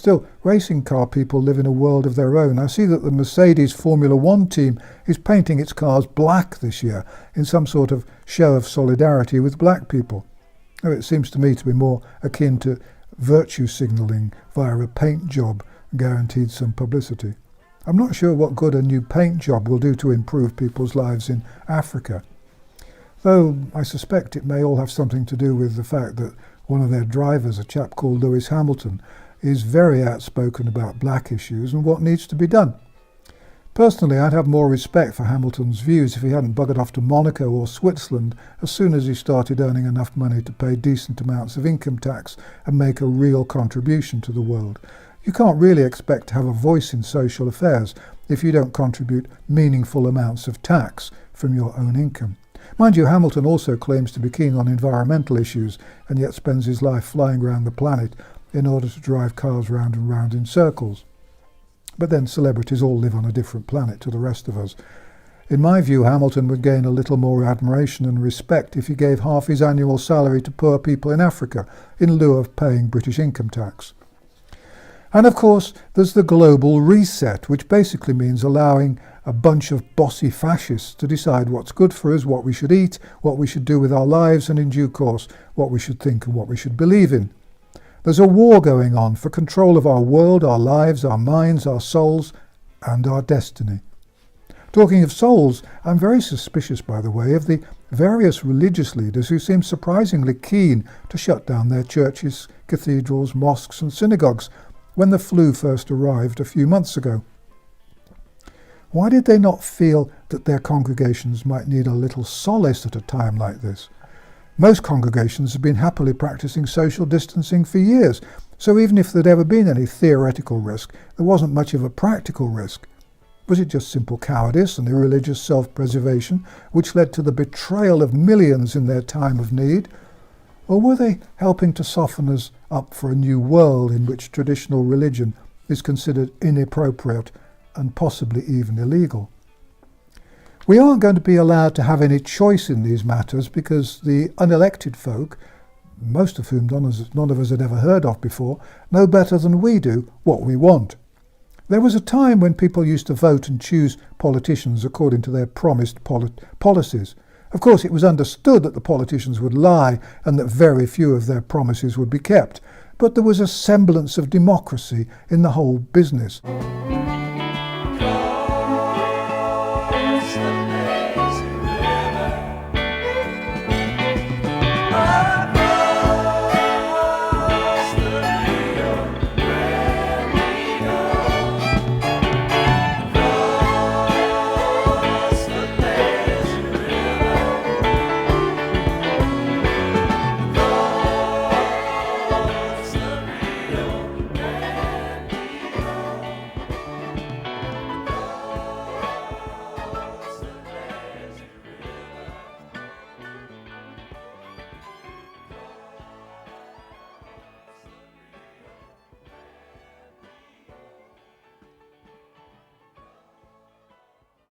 Still, racing car people live in a world of their own. I see that the Mercedes Formula One team is painting its cars black this year in some sort of show of solidarity with black people. Oh, it seems to me to be more akin to virtue signalling via a paint job guaranteed some publicity. I'm not sure what good a new paint job will do to improve people's lives in Africa, though I suspect it may all have something to do with the fact that one of their drivers, a chap called Lewis Hamilton, is very outspoken about black issues and what needs to be done. Personally, I'd have more respect for Hamilton's views if he hadn't buggered off to Monaco or Switzerland as soon as he started earning enough money to pay decent amounts of income tax and make a real contribution to the world. You can't really expect to have a voice in social affairs if you don't contribute meaningful amounts of tax from your own income. Mind you, Hamilton also claims to be keen on environmental issues and yet spends his life flying around the planet in order to drive cars round and round in circles. But then celebrities all live on a different planet to the rest of us. In my view, Hamilton would gain a little more admiration and respect if he gave half his annual salary to poor people in Africa in lieu of paying British income tax. And of course, there's the global reset, which basically means allowing a bunch of bossy fascists to decide what's good for us, what we should eat, what we should do with our lives, and in due course, what we should think and what we should believe in. There's a war going on for control of our world, our lives, our minds, our souls, and our destiny. Talking of souls, I'm very suspicious, by the way, of the various religious leaders who seem surprisingly keen to shut down their churches, cathedrals, mosques, and synagogues when the flu first arrived a few months ago. Why did they not feel that their congregations might need a little solace at a time like this? Most congregations have been happily practicing social distancing for years, so even if there'd ever been any theoretical risk, there wasn't much of a practical risk. Was it just simple cowardice and irreligious self-preservation which led to the betrayal of millions in their time of need? Or were they helping to soften us up for a new world in which traditional religion is considered inappropriate and possibly even illegal? We aren't going to be allowed to have any choice in these matters because the unelected folk, most of whom none of us had ever heard of before, know better than we do what we want. There was a time when people used to vote and choose politicians according to their promised policies. Of course, it was understood that the politicians would lie and that very few of their promises would be kept, but there was a semblance of democracy in the whole business.